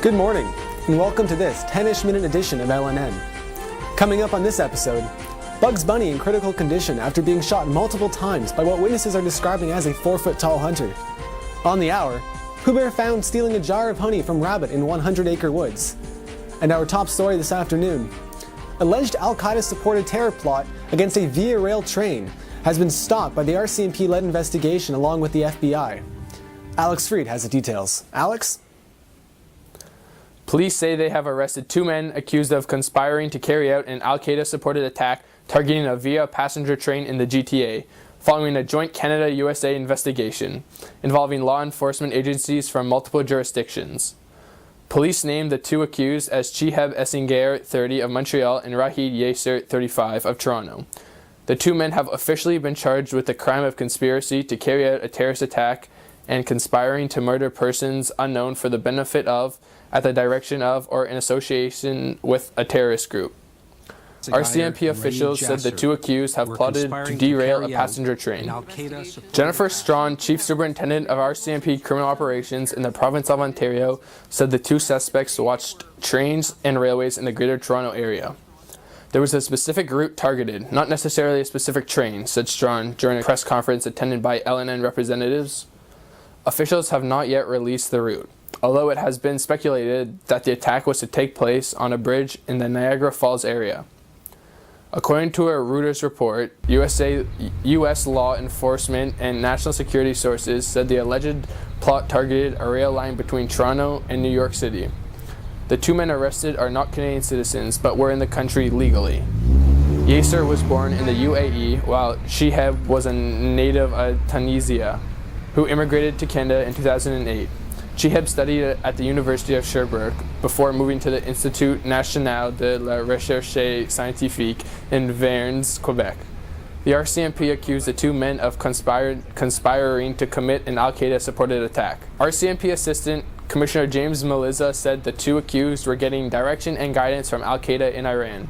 Good morning, and welcome to this 10-ish minute edition of LNN. Coming up on this episode, Bugs Bunny in critical condition after being shot multiple times by what witnesses are describing as a 4-foot-tall hunter. On the hour, Pooh Bear found stealing a jar of honey from rabbit in 100-acre woods. And our top story this afternoon, alleged Al-Qaeda-supported terror plot against a Via Rail train has been stopped by the RCMP-led investigation along with the FBI. Alex Freed has the details. Alex? Police say they have arrested two men accused of conspiring to carry out an Al-Qaeda-supported attack targeting a Via passenger train in the GTA, following a joint Canada-USA investigation involving law enforcement agencies from multiple jurisdictions. Police named the two accused as Chiheb Essinger, 30, of Montreal, and Rahid Yasser, 35, of Toronto. The two men have officially been charged with the crime of conspiracy to carry out a terrorist attack and conspiring to murder persons unknown for the benefit of, at the direction of, or in association with a terrorist group. RCMP officials said the two accused have plotted to derail a passenger train. Jennifer Strawn, Chief Superintendent of RCMP Criminal Operations in the province of Ontario, said the two suspects watched trains and railways in the Greater Toronto area. There was a specific route targeted, not necessarily a specific train, said Strawn during a press conference attended by LNN representatives. Officials have not yet released the route, although it has been speculated that the attack was to take place on a bridge in the Niagara Falls area. According to a Reuters report, U.S. law enforcement and national security sources said the alleged plot targeted a rail line between Toronto and New York City. The two men arrested are not Canadian citizens, but were in the country legally. Yasser was born in the UAE, while Chiheb was a native of Tunisia, who immigrated to Canada in 2008. Chiheb studied at the University of Sherbrooke before moving to the Institut National de la Recherche Scientifique in Vernes, Quebec. The RCMP accused the two men of conspiring to commit an Al-Qaeda-supported attack. RCMP Assistant Commissioner James Meliza said the two accused were getting direction and guidance from Al-Qaeda in Iran.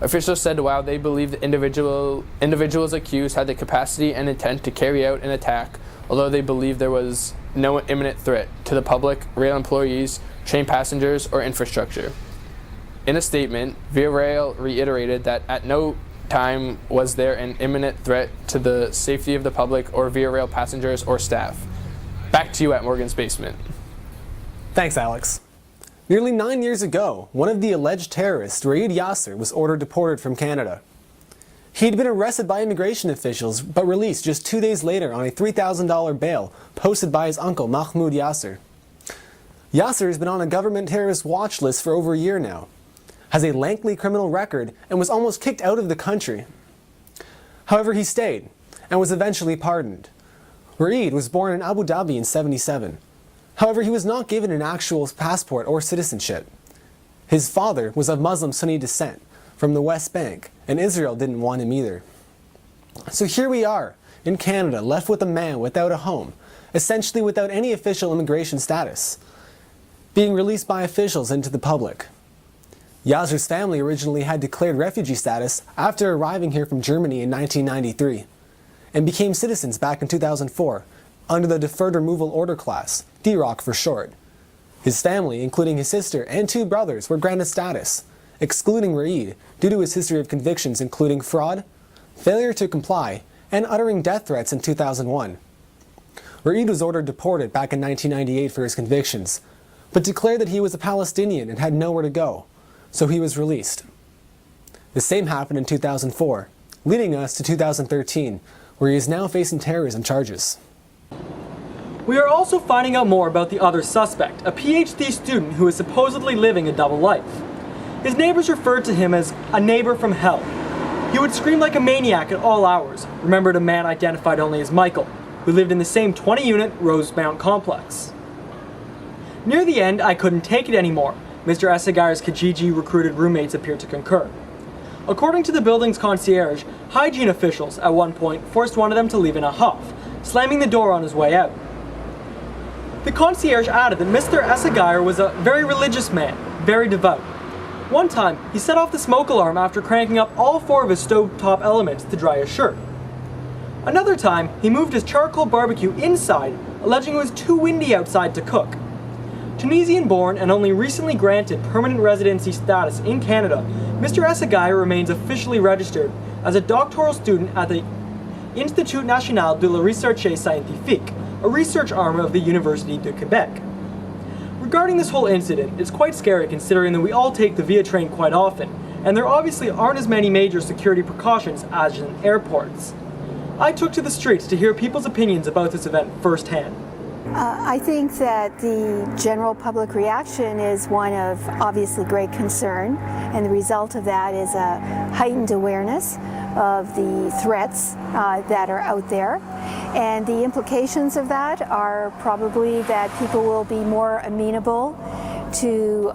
Officials said while they believe the individuals accused had the capacity and intent to carry out an attack, although they believe there was no imminent threat to the public, rail employees, train passengers, or infrastructure. In a statement, Via Rail reiterated that at no time was there an imminent threat to the safety of the public or Via Rail passengers or staff. Back to you at Morgan's Basement. Thanks, Alex. Nearly 9 years ago, one of the alleged terrorists, Rahid Yasser, was ordered deported from Canada. He'd been arrested by immigration officials, but released just 2 days later on a $3,000 bail posted by his uncle, Mahmoud Yasser. Yasser has been on a government terrorist watch list for over a year now, has a lengthy criminal record, and was almost kicked out of the country. However, he stayed, and was eventually pardoned. Rahid was born in Abu Dhabi in '77. However, he was not given an actual passport or citizenship. His father was of Muslim Sunni descent from the West Bank, and Israel didn't want him either. So here we are, in Canada, left with a man without a home, essentially without any official immigration status, being released by officials into the public. Yasser's family originally had declared refugee status after arriving here from Germany in 1993, and became citizens back in 2004, under the Deferred Removal Order class, DROC for short. His family, including his sister and two brothers, were granted status, excluding Rahid due to his history of convictions including fraud, failure to comply, and uttering death threats in 2001. Rahid was ordered deported back in 1998 for his convictions, but declared that he was a Palestinian and had nowhere to go, so he was released. The same happened in 2004, leading us to 2013, where he is now facing terrorism charges. We are also finding out more about the other suspect, a PhD student who is supposedly living a double life. His neighbors referred to him as a neighbor from hell. He would scream like a maniac at all hours, remembered a man identified only as Michael, who lived in the same 20-unit Rosemount complex. Near the end, I couldn't take it anymore. Mr. Essiger's Kijiji-recruited roommates appeared to concur. According to the building's concierge, hygiene officials at one point forced one of them to leave in a huff, slamming the door on his way out. The concierge added that Mr. Essiger was a very religious man, very devout. One time, he set off the smoke alarm after cranking up all 4 of his stovetop elements to dry his shirt. Another time, he moved his charcoal barbecue inside, alleging it was too windy outside to cook. Tunisian-born and only recently granted permanent residency status in Canada, Mr. Essegeier remains officially registered as a doctoral student at the Institut National de la Recherche Scientifique, a research arm of the Université de Quebec. Regarding this whole incident, it's quite scary considering that we all take the VIA train quite often, and there obviously aren't as many major security precautions as in airports. I took to the streets to hear people's opinions about this event firsthand. I think that the general public reaction is one of obviously great concern, and the result of that is a heightened awareness of the threats that are out there. And the implications of that are probably that people will be more amenable to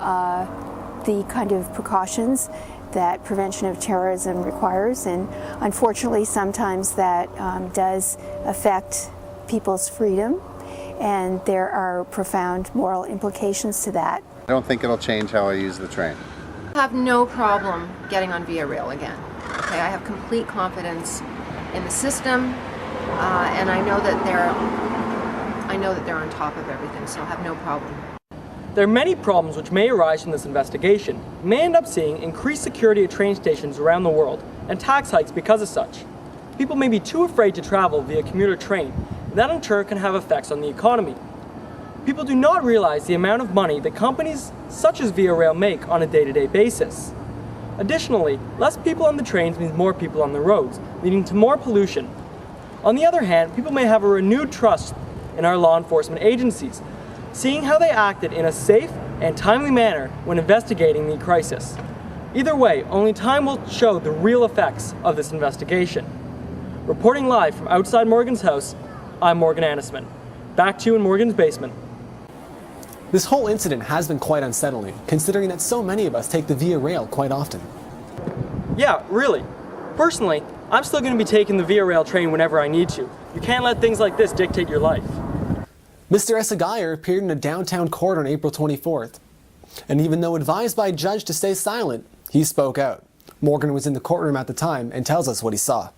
the kind of precautions that prevention of terrorism requires, and unfortunately sometimes that does affect people's freedom, and there are profound moral implications to that. I don't think it'll change how I use the train. I have no problem getting on Via Rail again. Okay, I have complete confidence in the system, and I know that they're on top of everything, so I have no problem. There are many problems which may arise from this investigation. We may end up seeing increased security at train stations around the world and tax hikes because of such. People may be too afraid to travel via commuter train, and that in turn can have effects on the economy. People do not realize the amount of money that companies such as Via Rail make on a day-to-day basis. Additionally, less people on the trains means more people on the roads, leading to more pollution. On the other hand, people may have a renewed trust in our law enforcement agencies, seeing how they acted in a safe and timely manner when investigating the crisis. Either way, only time will show the real effects of this investigation. Reporting live from outside Morgan's house, I'm Morgan Annisman. Back to you in Morgan's basement. This whole incident has been quite unsettling, considering that so many of us take the Via Rail quite often. Yeah, really. Personally, I'm still going to be taking the Via Rail train whenever I need to. You can't let things like this dictate your life. Mr. Essegeier appeared in a downtown court on April 24th. And even though advised by a judge to stay silent, he spoke out. Morgan was in the courtroom at the time and tells us what he saw.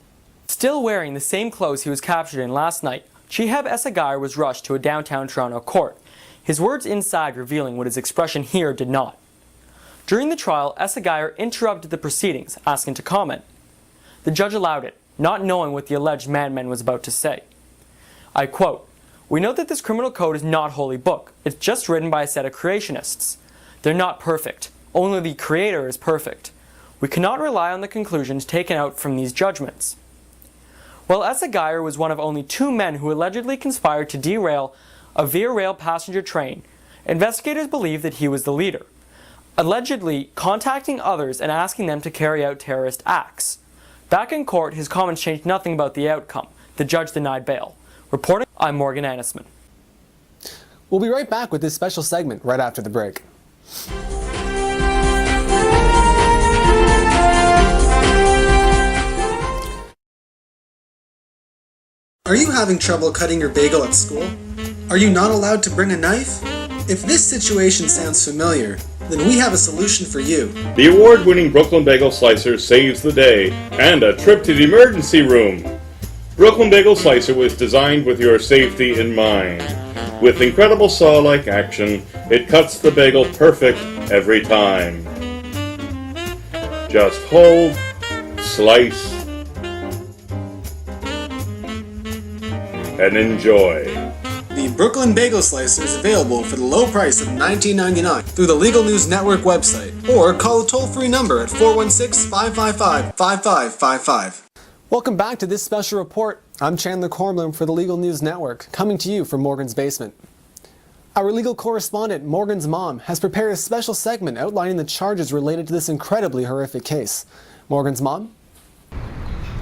Still wearing the same clothes he was captured in last night, Chihab Essegeier was rushed to a downtown Toronto court, his words inside revealing what his expression here did not. During the trial, Essegeier interrupted the proceedings, asking to comment. The judge allowed it, not knowing what the alleged madman was about to say. I quote, "We know that this criminal code is not holy book. It's just written by a set of creationists. They're not perfect. Only the creator is perfect. We cannot rely on the conclusions taken out from these judgments." While Essegeier was one of only 2 men who allegedly conspired to derail a Via Rail passenger train, investigators believe that he was the leader, allegedly contacting others and asking them to carry out terrorist acts. Back in court, his comments changed nothing about the outcome. The judge denied bail. Reporting, I'm Morgan Annisman. We'll be right back with this special segment right after the break. Are you having trouble cutting your bagel at school? Are you not allowed to bring a knife? If this situation sounds familiar, then we have a solution for you. The award-winning Brooklyn Bagel Slicer saves the day and a trip to the emergency room. Brooklyn Bagel Slicer was designed with your safety in mind. With incredible saw-like action, it cuts the bagel perfect every time. Just hold, slice, and enjoy. The Brooklyn Bagel Slicer is available for the low price of $19.99 through the Legal News Network website, or call the toll-free number at 416-555-5555. Welcome back to this special report. I'm Chandler Cornblum for the Legal News Network, coming to you from Morgan's basement. Our legal correspondent, Morgan's mom, has prepared a special segment outlining the charges related to this incredibly horrific case. Morgan's mom?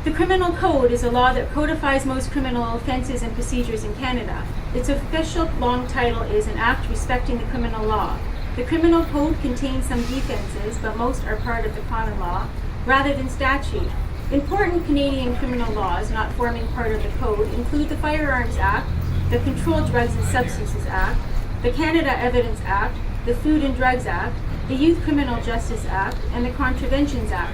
The Criminal Code is a law that codifies most criminal offences and procedures in Canada. Its official long title is An Act Respecting the Criminal Law. The Criminal Code contains some defences, but most are part of the common law, rather than statute. Important Canadian criminal laws not forming part of the Code include the Firearms Act, the Controlled Drugs and Substances Act, the Canada Evidence Act, the Food and Drugs Act, the Youth Criminal Justice Act, and the Contraventions Act.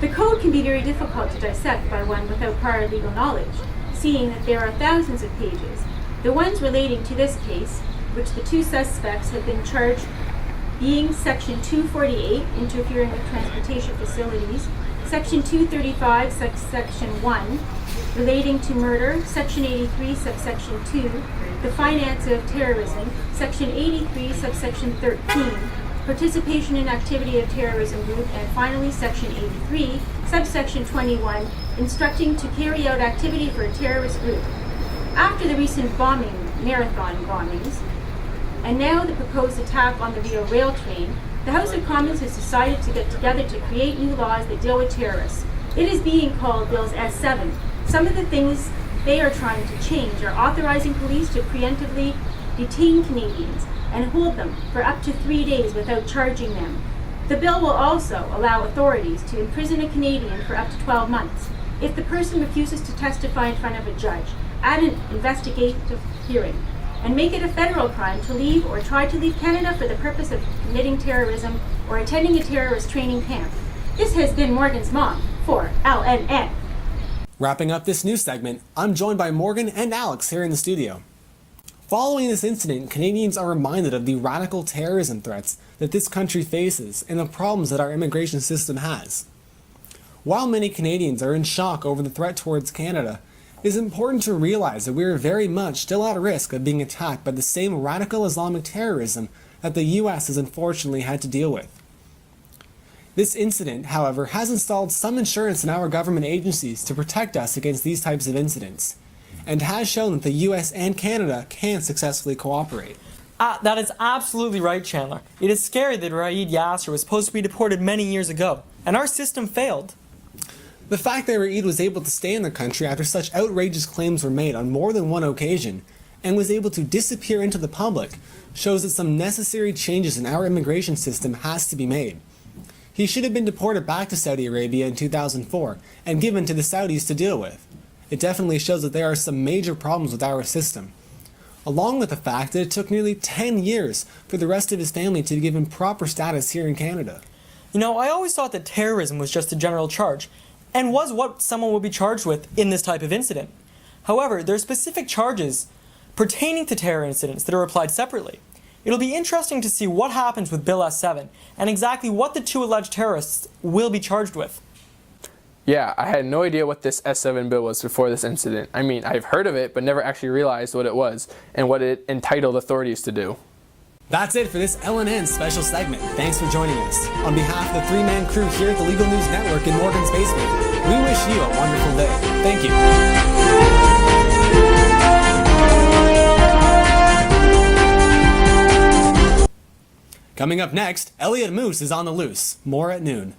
The code can be very difficult to dissect by one without prior legal knowledge, seeing that there are thousands of pages. The ones relating to this case which the two suspects have been charged being Section 248, interfering with transportation facilities, Section 235, subsection 1, relating to murder, Section 83, subsection 2, the finance of terrorism, Section 83, subsection 13, participation in activity of terrorism group, and finally Section 83, subsection 21, instructing to carry out activity for a terrorist group. After the recent marathon bombings, and now the proposed attack on the Via Rail train, the House of Commons has decided to get together to create new laws that deal with terrorists. It is being called Bills S7. Some of the things they are trying to change are authorizing police to preemptively detain Canadians and hold them for up to 3 days without charging them. The bill will also allow authorities to imprison a Canadian for up to 12 months if the person refuses to testify in front of a judge at an investigative hearing, and make it a federal crime to leave or try to leave Canada for the purpose of committing terrorism or attending a terrorist training camp. This has been Morgan's mom for LNN. Wrapping up this news segment, I'm joined by Morgan and Alex here in the studio. Following this incident, Canadians are reminded of the radical terrorism threats that this country faces and the problems that our immigration system has. While many Canadians are in shock over the threat towards Canada, it is important to realize that we are very much still at risk of being attacked by the same radical Islamic terrorism that the US has unfortunately had to deal with. This incident, however, has installed some insurance in our government agencies to protect us against these types of incidents, and has shown that the US and Canada can successfully cooperate. That is absolutely right, Chandler. It is scary that Raed Yasser was supposed to be deported many years ago, and our system failed. The fact that Raed was able to stay in the country after such outrageous claims were made on more than one occasion, and was able to disappear into the public, shows that some necessary changes in our immigration system has to be made. He should have been deported back to Saudi Arabia in 2004 and given to the Saudis to deal with. It definitely shows that there are some major problems with our system, along with the fact that it took nearly 10 years for the rest of his family to be given proper status here in Canada. You know, I always thought that terrorism was just a general charge, and was what someone would be charged with in this type of incident. However, there are specific charges pertaining to terror incidents that are applied separately. It'll be interesting to see what happens with Bill S7 and exactly what the two alleged terrorists will be charged with. Yeah, I had no idea what this S7 bill was before this incident. I mean, I've heard of it, but never actually realized what it was and what it entitled authorities to do. That's it for this LNN special segment. Thanks for joining us. On behalf of the three-man crew here at the Legal News Network in Morgan's basement, we wish you a wonderful day. Thank you. Coming up next, Elliot Moose is on the loose. More at noon.